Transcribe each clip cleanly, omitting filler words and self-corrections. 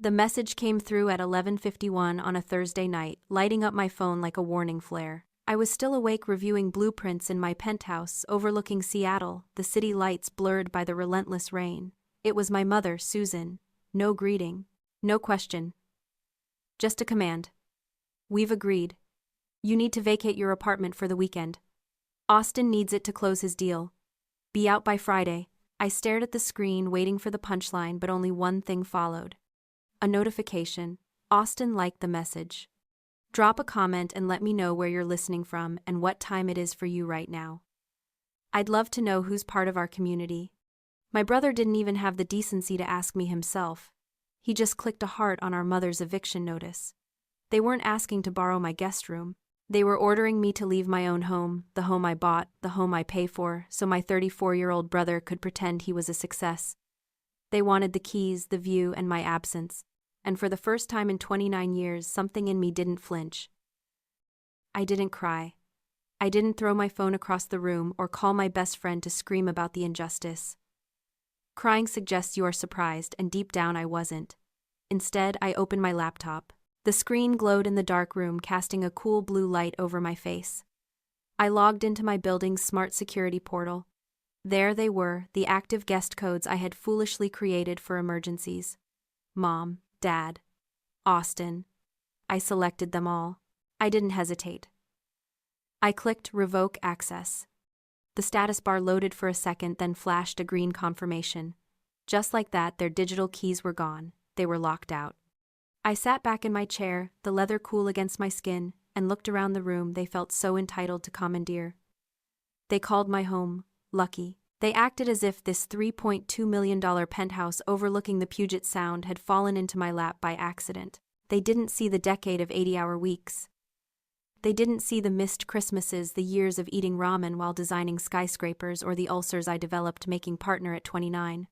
The message came through at 11:51 on a Thursday night, lighting up my phone like a warning flare. I was still awake reviewing blueprints in my penthouse overlooking Seattle, the city lights blurred by the relentless rain. It was my mother, Susan. No greeting. No question. Just a command. We've agreed. You need to vacate your apartment for the weekend. Austin needs it to close his deal. Be out by Friday. I stared at the screen waiting for the punchline, but only one thing followed. A notification. Austin liked the message. Drop a comment and let me know where you're listening from and what time it is for you right now. I'd love to know who's part of our community. My brother didn't even have the decency to ask me himself. He just clicked a heart on our mother's eviction notice. They weren't asking to borrow my guest room. They were ordering me to leave my own home, the home I bought, the home I pay for, so my 34-year-old brother could pretend he was a success. They wanted the keys, the view, and my absence. And for the first time in 29 years, something in me didn't flinch. I didn't cry. I didn't throw my phone across the room or call my best friend to scream about the injustice. Crying suggests you are surprised, and deep down I wasn't. Instead, I opened my laptop. The screen glowed in the dark room, casting a cool blue light over my face. I logged into my building's smart security portal. There they were, the active guest codes I had foolishly created for emergencies. Mom, Dad, Austin. I selected them all. I didn't hesitate. I clicked Revoke Access. The status bar loaded for a second, then flashed a green confirmation. Just like that, their digital keys were gone. They were locked out. I sat back in my chair, the leather cool against my skin, and looked around the room they felt so entitled to commandeer. They called my home lucky. They acted as if this $3.2 million penthouse overlooking the Puget Sound had fallen into my lap by accident. They didn't see the decade of 80-hour weeks. They didn't see the missed Christmases, the years of eating ramen while designing skyscrapers, or the ulcers I developed making partner at 29.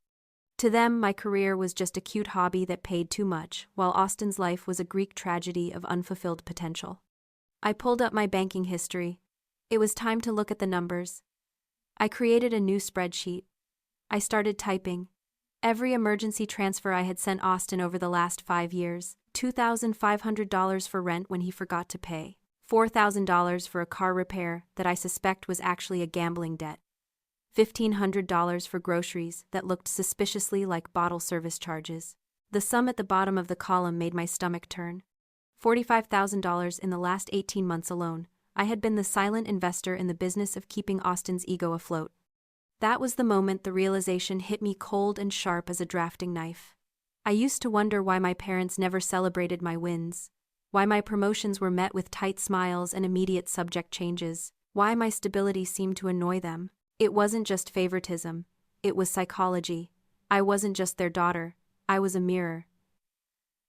To them, my career was just a cute hobby that paid too much, while Austin's life was a Greek tragedy of unfulfilled potential. I pulled up my banking history. It was time to look at the numbers. I created a new spreadsheet. I started typing. Every emergency transfer I had sent Austin over the last 5 years, $2,500 for rent when he forgot to pay, $4,000 for a car repair that I suspect was actually a gambling debt, $1,500 for groceries that looked suspiciously like bottle service charges. The sum at the bottom of the column made my stomach turn. $45,000 in the last 18 months alone. I had been the silent investor in the business of keeping Austin's ego afloat. That was the moment the realization hit me cold and sharp as a drafting knife. I used to wonder why my parents never celebrated my wins, why my promotions were met with tight smiles and immediate subject changes, why my stability seemed to annoy them. It wasn't just favoritism, it was psychology. I wasn't just their daughter, I was a mirror.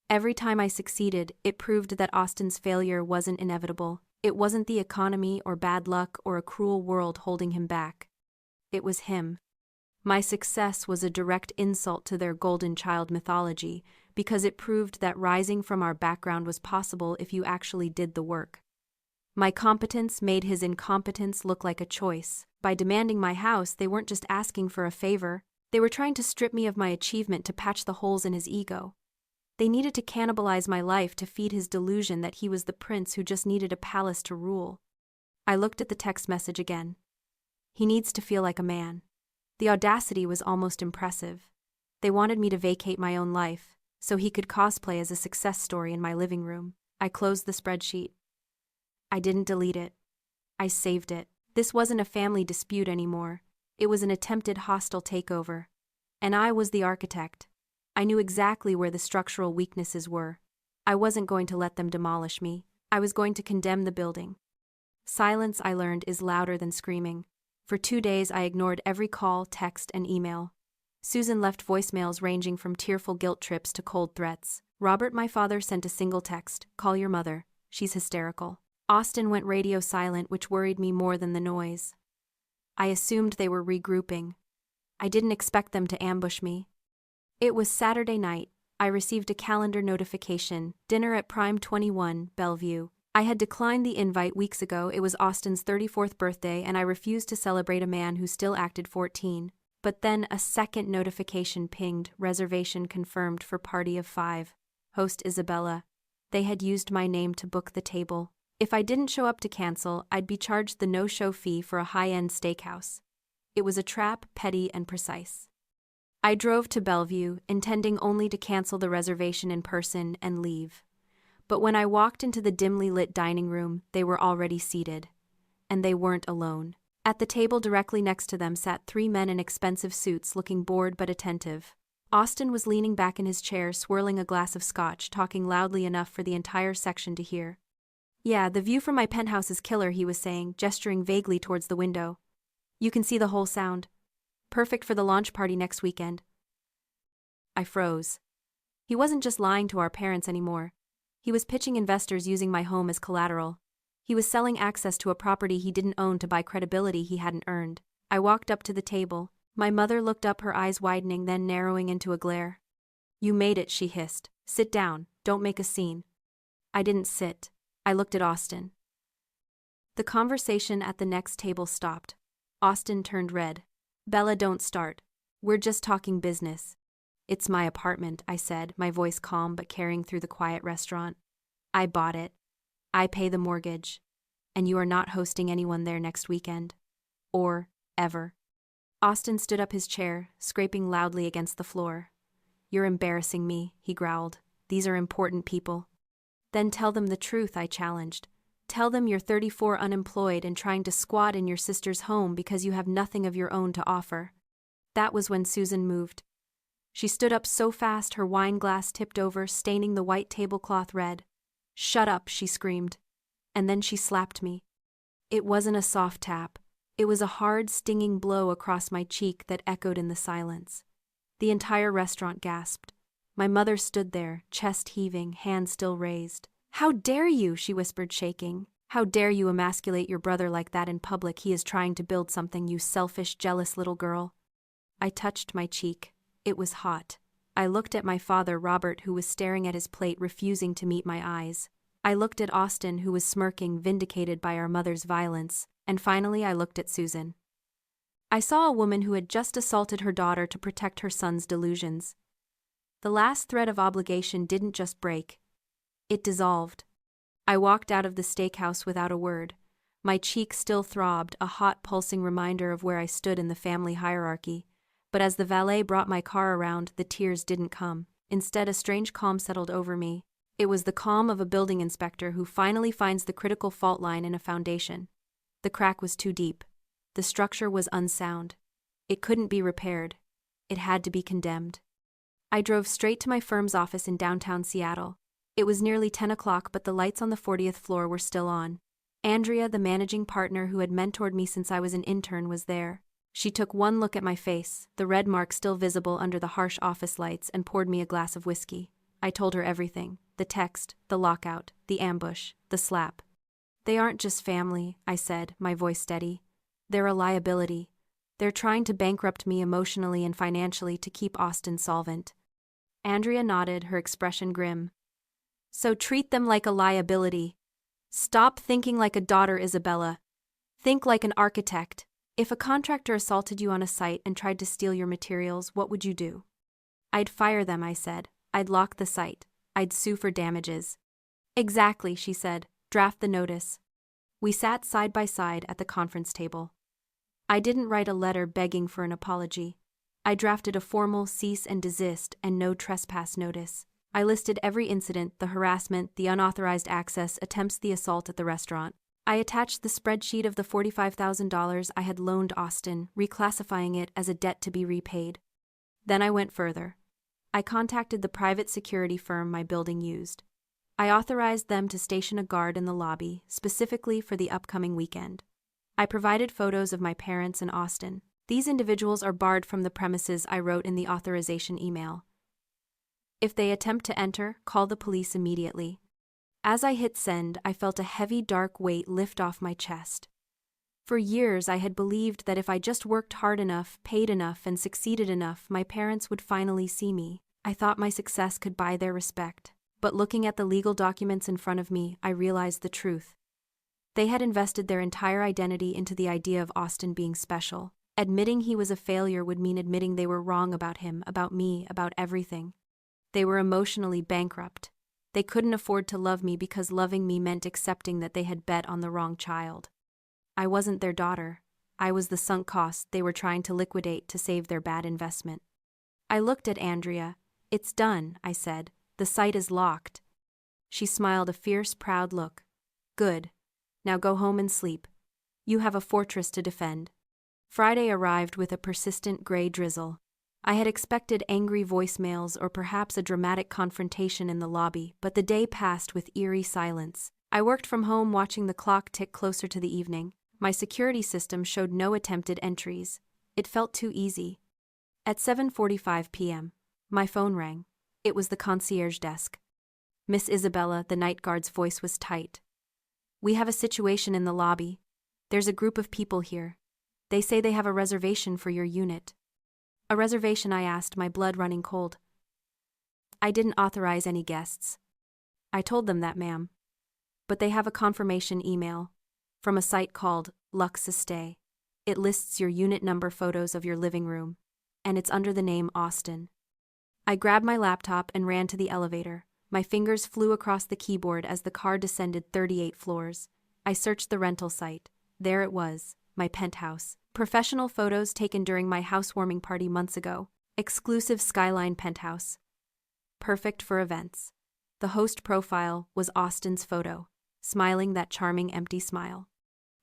Every time I succeeded, it proved that Austin's failure wasn't inevitable. It wasn't the economy or bad luck or a cruel world holding him back. It was him. My success was a direct insult to their golden child mythology, because it proved that rising from our background was possible if you actually did the work. My competence made his incompetence look like a choice. By demanding my house, they weren't just asking for a favor. They were trying to strip me of my achievement to patch the holes in his ego. They needed to cannibalize my life to feed his delusion that he was the prince who just needed a palace to rule. I looked at the text message again. He needs to feel like a man. The audacity was almost impressive. They wanted me to vacate my own life, so he could cosplay as a success story in my living room. I closed the spreadsheet. I didn't delete it. I saved it. This wasn't a family dispute anymore. It was an attempted hostile takeover. And I was the architect. I knew exactly where the structural weaknesses were. I wasn't going to let them demolish me. I was going to condemn the building. Silence, I learned, is louder than screaming. For 2 days, I ignored every call, text, and email. Susan left voicemails ranging from tearful guilt trips to cold threats. Robert, my father, sent a single text, "Call your mother. She's hysterical." Austin went radio silent, which worried me more than the noise. I assumed they were regrouping. I didn't expect them to ambush me. It was Saturday night. I received a calendar notification, dinner at Prime 21, Bellevue. I had declined the invite weeks ago. It was Austin's 34th birthday, and I refused to celebrate a man who still acted 14. But then a second notification pinged, reservation confirmed for party of 5. host Isabella. They had used my name to book the table. If I didn't show up to cancel, I'd be charged the no-show fee for a high-end steakhouse. It was a trap, petty and precise. I drove to Bellevue, intending only to cancel the reservation in person and leave. But when I walked into the dimly lit dining room, they were already seated. And they weren't alone. At the table directly next to them sat 3 men in expensive suits looking bored but attentive. Austin was leaning back in his chair, swirling a glass of scotch, talking loudly enough for the entire section to hear. "Yeah, the view from my penthouse is killer," he was saying, gesturing vaguely towards the window. "You can see the whole sound. Perfect for the launch party next weekend." I froze. He wasn't just lying to our parents anymore. He was pitching investors using my home as collateral. He was selling access to a property he didn't own to buy credibility he hadn't earned. I walked up to the table. My mother looked up, her eyes widening, then narrowing into a glare. "You made it," she hissed. "Sit down, don't make a scene." I didn't sit. I looked at Austin. The conversation at the next table stopped. Austin turned red. "Bella, don't start. We're just talking business." "It's my apartment," I said, my voice calm but carrying through the quiet restaurant. "I bought it. I pay the mortgage. And you are not hosting anyone there next weekend. Or ever." Austin stood up his chair, scraping loudly against the floor. "You're embarrassing me," he growled. "These are important people." "Then tell them the truth," I challenged. "Tell them you're 34, unemployed, and trying to squat in your sister's home because you have nothing of your own to offer." That was when Susan moved. She stood up so fast her wine glass tipped over, staining the white tablecloth red. "Shut up," she screamed. And then she slapped me. It wasn't a soft tap. It was a hard, stinging blow across my cheek that echoed in the silence. The entire restaurant gasped. My mother stood there, chest heaving, hand still raised. "How dare you?" she whispered, shaking. "How dare you emasculate your brother like that in public? He is trying to build something, you selfish, jealous little girl." I touched my cheek. It was hot. I looked at my father, Robert, who was staring at his plate, refusing to meet my eyes. I looked at Austin, who was smirking, vindicated by our mother's violence. And finally I looked at Susan. I saw a woman who had just assaulted her daughter to protect her son's delusions. The last thread of obligation didn't just break. It dissolved. I walked out of the steakhouse without a word. My cheek still throbbed, a hot, pulsing reminder of where I stood in the family hierarchy. But as the valet brought my car around, the tears didn't come. Instead, a strange calm settled over me. It was the calm of a building inspector who finally finds the critical fault line in a foundation. The crack was too deep. The structure was unsound. It couldn't be repaired. It had to be condemned. I drove straight to my firm's office in downtown Seattle. It was nearly 10 o'clock, but the lights on the 40th floor were still on. Andrea, the managing partner who had mentored me since I was an intern, was there. She took one look at my face, the red mark still visible under the harsh office lights, and poured me a glass of whiskey. I told her everything: the text, the lockout, the ambush, the slap. "They aren't just family," I said, my voice steady. "They're a liability. They're trying to bankrupt me emotionally and financially to keep Austin solvent." Andrea nodded, her expression grim. "So treat them like a liability. Stop thinking like a daughter, Isabella. Think like an architect. If a contractor assaulted you on a site and tried to steal your materials, what would you do?" "I'd fire them," I said. "I'd lock the site. I'd sue for damages." "Exactly," she said. "Draft the notice." We sat side by side at the conference table. I didn't write a letter begging for an apology. I drafted a formal cease and desist and no trespass notice. I listed every incident: the harassment, the unauthorized access, attempts, the assault at the restaurant. I attached the spreadsheet of the $45,000 I had loaned Austin, reclassifying it as a debt to be repaid. Then I went further. I contacted the private security firm my building used. I authorized them to station a guard in the lobby, specifically for the upcoming weekend. I provided photos of my parents and Austin. "These individuals are barred from the premises," I wrote in the authorization email. "If they attempt to enter, call the police immediately." As I hit send, I felt a heavy, dark weight lift off my chest. For years, I had believed that if I just worked hard enough, paid enough, and succeeded enough, my parents would finally see me. I thought my success could buy their respect. But looking at the legal documents in front of me, I realized the truth. They had invested their entire identity into the idea of Austin being special. Admitting he was a failure would mean admitting they were wrong about him, about me, about everything. They were emotionally bankrupt. They couldn't afford to love me because loving me meant accepting that they had bet on the wrong child. I wasn't their daughter. I was the sunk cost they were trying to liquidate to save their bad investment. I looked at Andrea. "It's done," I said. "The site is locked." She smiled a fierce, proud look. "Good. Now go home and sleep. You have a fortress to defend." Friday arrived with a persistent gray drizzle. I had expected angry voicemails or perhaps a dramatic confrontation in the lobby, but the day passed with eerie silence. I worked from home watching the clock tick closer to the evening. My security system showed no attempted entries. It felt too easy. At 7:45 p.m., my phone rang. It was the concierge desk. "Miss Isabella," the night guard's voice was tight. "We have a situation in the lobby. There's a group of people here. They say they have a reservation for your unit." "A reservation?" I asked, my blood running cold. "I didn't authorize any guests." "I told them that, ma'am. But they have a confirmation email from a site called Luxe Stay. It lists your unit number, photos of your living room, and it's under the name Austin." I grabbed my laptop and ran to the elevator. My fingers flew across the keyboard as the car descended 38 floors. I searched the rental site. There it was, my penthouse. Professional photos taken during my housewarming party months ago. Exclusive skyline penthouse. Perfect for events. The host profile was Austin's photo, smiling that charming empty smile.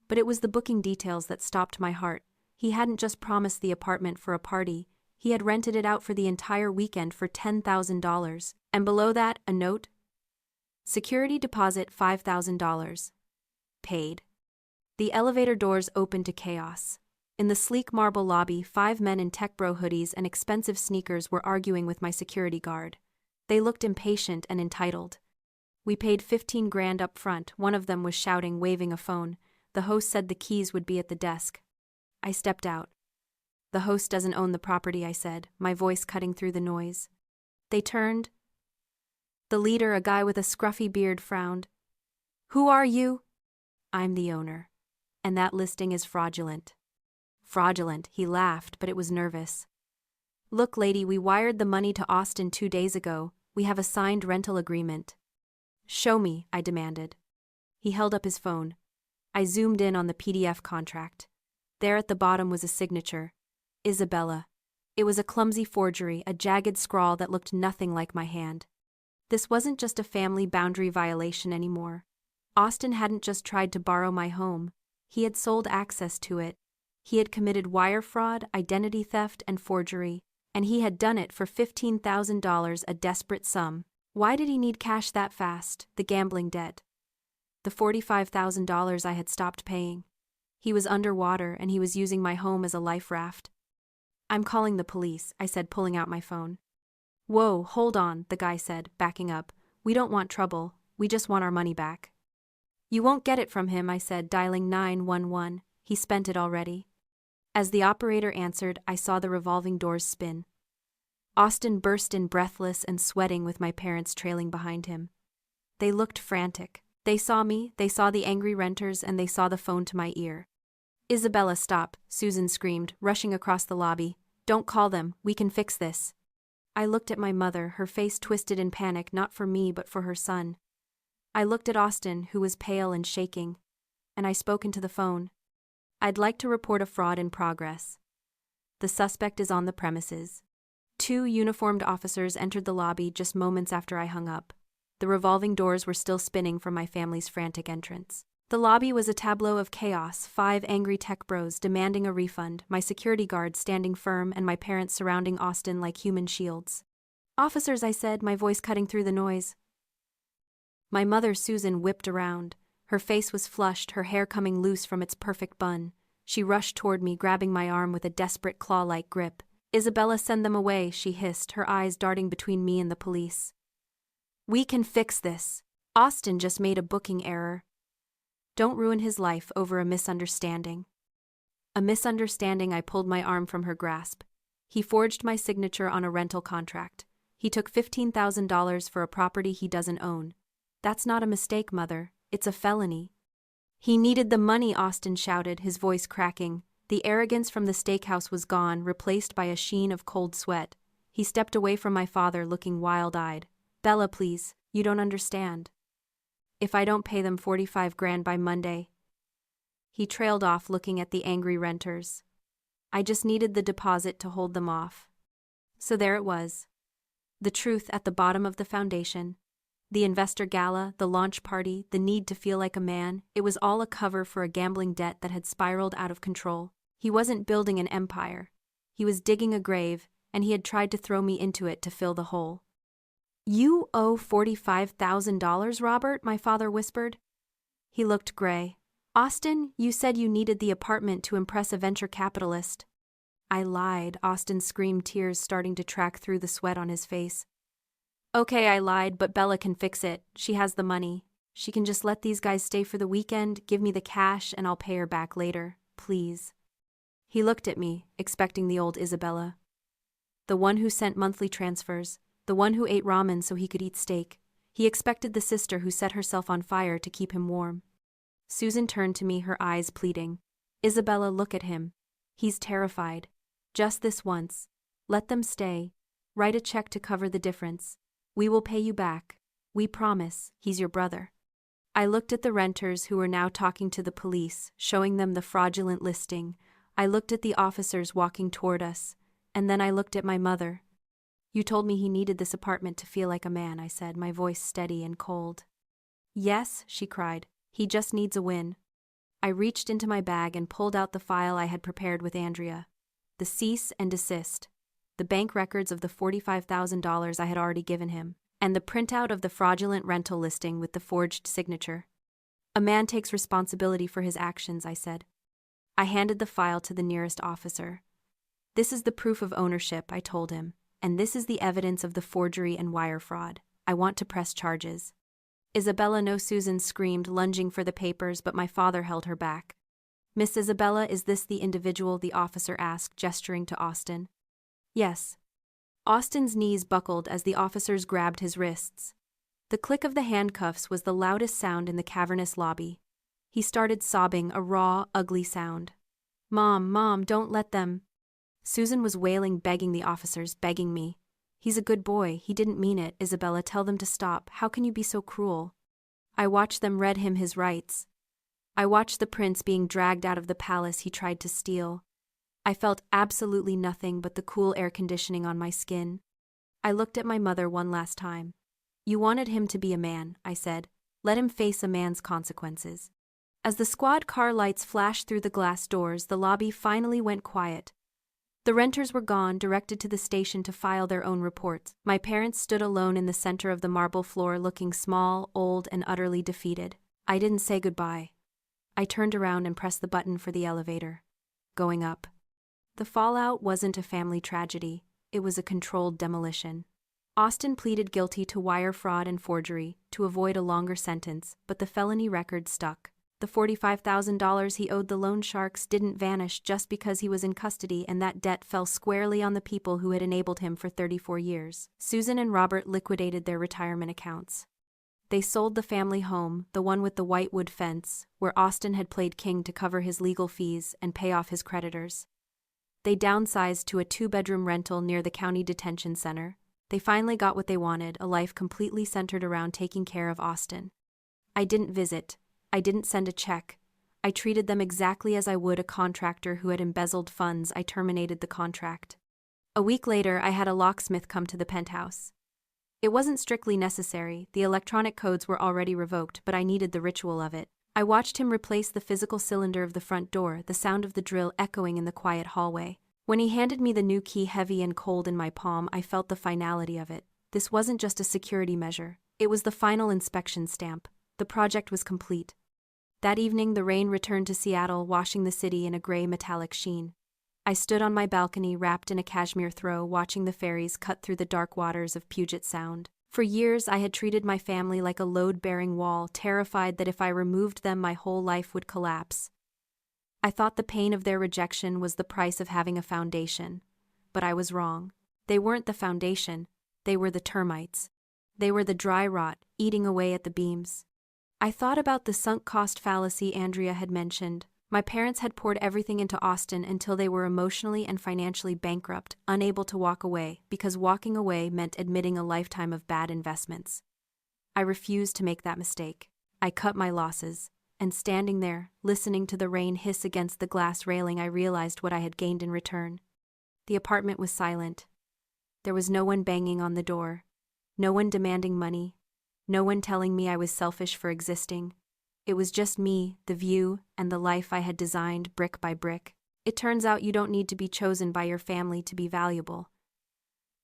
But it was the booking details that stopped my heart. He hadn't just promised the apartment for a party, he had rented it out for the entire weekend for $10,000, and below that, a note. Security deposit $5,000. Paid. The elevator doors opened to chaos. In the sleek marble lobby, 5 men in tech bro hoodies and expensive sneakers were arguing with my security guard. They looked impatient and entitled. "We paid 15 grand up front," one of them was shouting, waving a phone. "The host said the keys would be at the desk." I stepped out. "The host doesn't own the property," I said, my voice cutting through the noise. They turned. The leader, a guy with a scruffy beard, frowned. "Who are you?" "I'm the owner. And that listing is fraudulent." "Fraudulent," he laughed, but it was nervous. "Look, lady, we wired the money to Austin 2 days ago. We have a signed rental agreement." "Show me," I demanded. He held up his phone. I zoomed in on the PDF contract. There at the bottom was a signature. Isabella. It was a clumsy forgery, a jagged scrawl that looked nothing like my hand. This wasn't just a family boundary violation anymore. Austin hadn't just tried to borrow my home. He had sold access to it. He had committed wire fraud, identity theft, and forgery. And he had done it for $15,000, a desperate sum. Why did he need cash that fast? The gambling debt. The $45,000 I had stopped paying. He was underwater and he was using my home as a life raft. "I'm calling the police," I said, pulling out my phone. "Whoa, hold on," the guy said, backing up. "We don't want trouble, we just want our money back." "You won't get it from him," I said, dialing 911. "He spent it already." As the operator answered, I saw the revolving doors spin. Austin burst in, breathless and sweating, with my parents trailing behind him. They looked frantic. They saw me, they saw the angry renters, and they saw the phone to my ear. "Isabella, stop," Susan screamed, rushing across the lobby. "Don't call them, we can fix this." I looked at my mother, her face twisted in panic, not for me but for her son. I looked at Austin, who was pale and shaking, and I spoke into the phone. "I'd like to report a fraud in progress. The suspect is on the premises." 2 uniformed officers entered the lobby just moments after I hung up. The revolving doors were still spinning from my family's frantic entrance. The lobby was a tableau of chaos, 5 angry tech bros demanding a refund, my security guard standing firm, and my parents surrounding Austin like human shields. "Officers," I said, my voice cutting through the noise. My mother, Susan, whipped around. Her face was flushed, her hair coming loose from its perfect bun. She rushed toward me, grabbing my arm with a desperate claw-like grip. "Isabella, send them away," she hissed, her eyes darting between me and the police. "We can fix this. Austin just made a booking error. Don't ruin his life over a misunderstanding." "A misunderstanding?" I pulled my arm from her grasp. "He forged my signature on a rental contract. He took $15,000 for a property he doesn't own. That's not a mistake, Mother. It's a felony." "He needed the money," Austin shouted, his voice cracking. The arrogance from the steakhouse was gone, replaced by a sheen of cold sweat. He stepped away from my father, looking wild-eyed. "Bella, please. You don't understand. If I don't pay them 45 grand by Monday. He trailed off, looking at the angry renters. I just needed the deposit to hold them off. So there it was. The truth at the bottom of the foundation. The investor gala, the launch party, the need to feel like a man, it was all a cover for a gambling debt that had spiraled out of control. He wasn't building an empire. He was digging a grave, and he had tried to throw me into it to fill the hole. You owe $45,000, Robert, my father whispered. He looked gray. Austin, you said you needed the apartment to impress a venture capitalist. I lied, Austin screamed, tears starting to track through the sweat on his face. Okay, I lied, but Bella can fix it. She has the money. She can just let these guys stay for the weekend, give me the cash, and I'll pay her back later, please. He looked at me, expecting the old Isabella. The one who sent monthly transfers, the one who ate ramen so he could eat steak. He expected the sister who set herself on fire to keep him warm. Susan turned to me, her eyes pleading. Isabella, look at him. He's terrified. Just this once. Let them stay. Write a check to cover the difference. We will pay you back. We promise. He's your brother. I looked at the renters who were now talking to the police, showing them the fraudulent listing. I looked at the officers walking toward us, and then I looked at my mother. You told me he needed this apartment to feel like a man, I said, my voice steady and cold. Yes, she cried. He just needs a win. I reached into my bag and pulled out the file I had prepared with Andrea. The cease and desist. The bank records of the $45,000 I had already given him, and the printout of the fraudulent rental listing with the forged signature. A man takes responsibility for his actions, I said. I handed the file to the nearest officer. This is the proof of ownership, I told him, and this is the evidence of the forgery and wire fraud. I want to press charges. Isabella, no, Susan screamed, lunging for the papers, but my father held her back. Miss Isabella, is this the individual? The officer asked, gesturing to Austin. Yes. Austin's knees buckled as the officers grabbed his wrists. The click of the handcuffs was the loudest sound in the cavernous lobby. He started sobbing, a raw, ugly sound. Mom, don't let them. Susan was wailing, begging the officers, begging me. He's a good boy, he didn't mean it. Isabella, tell them to stop. How can you be so cruel? I watched them read him his rights. I watched the prince being dragged out of the palace he tried to steal. I felt absolutely nothing but the cool air conditioning on my skin. I looked at my mother one last time. You wanted him to be a man, I said. Let him face a man's consequences. As the squad car lights flashed through the glass doors, the lobby finally went quiet. The renters were gone, directed to the station to file their own reports. My parents stood alone in the center of the marble floor, looking small, old, and utterly defeated. I didn't say goodbye. I turned around and pressed the button for the elevator. Going up. The fallout wasn't a family tragedy. It was a controlled demolition. Austin pleaded guilty to wire fraud and forgery to avoid a longer sentence, but the felony record stuck. The $45,000 he owed the loan sharks didn't vanish just because he was in custody, and that debt fell squarely on the people who had enabled him for 34 years. Susan and Robert liquidated their retirement accounts. They sold the family home, the one with the white wood fence, where Austin had played king to cover his legal fees and pay off his creditors. They downsized to a 2-bedroom rental near the county detention center. They finally got what they wanted, a life completely centered around taking care of Austin. I didn't visit. I didn't send a check. I treated them exactly as I would a contractor who had embezzled funds. I terminated the contract. A week later, I had a locksmith come to the penthouse. It wasn't strictly necessary. The electronic codes were already revoked, but I needed the ritual of it. I watched him replace the physical cylinder of the front door, the sound of the drill echoing in the quiet hallway. When he handed me the new key, heavy and cold in my palm, I felt the finality of it. This wasn't just a security measure. It was the final inspection stamp. The project was complete. That evening, the rain returned to Seattle, washing the city in a gray metallic sheen. I stood on my balcony, wrapped in a cashmere throw, watching the ferries cut through the dark waters of Puget Sound. For years, I had treated my family like a load-bearing wall, terrified that if I removed them, my whole life would collapse. I thought the pain of their rejection was the price of having a foundation. But I was wrong. They weren't the foundation. They were the termites. They were the dry rot, eating away at the beams. I thought about the sunk cost fallacy Andrea had mentioned. My parents had poured everything into Austin until they were emotionally and financially bankrupt, unable to walk away, because walking away meant admitting a lifetime of bad investments. I refused to make that mistake. I cut my losses, and standing there, listening to the rain hiss against the glass railing, I realized what I had gained in return. The apartment was silent. There was no one banging on the door, no one demanding money, no one telling me I was selfish for existing. It was just me, the view, and the life I had designed brick by brick. It turns out you don't need to be chosen by your family to be valuable.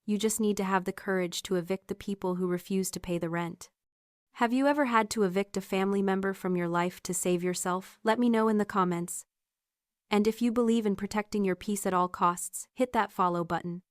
You just need to have the courage to evict the people who refuse to pay the rent. Have you ever had to evict a family member from your life to save yourself? Let me know in the comments. And if you believe in protecting your peace at all costs, hit that follow button.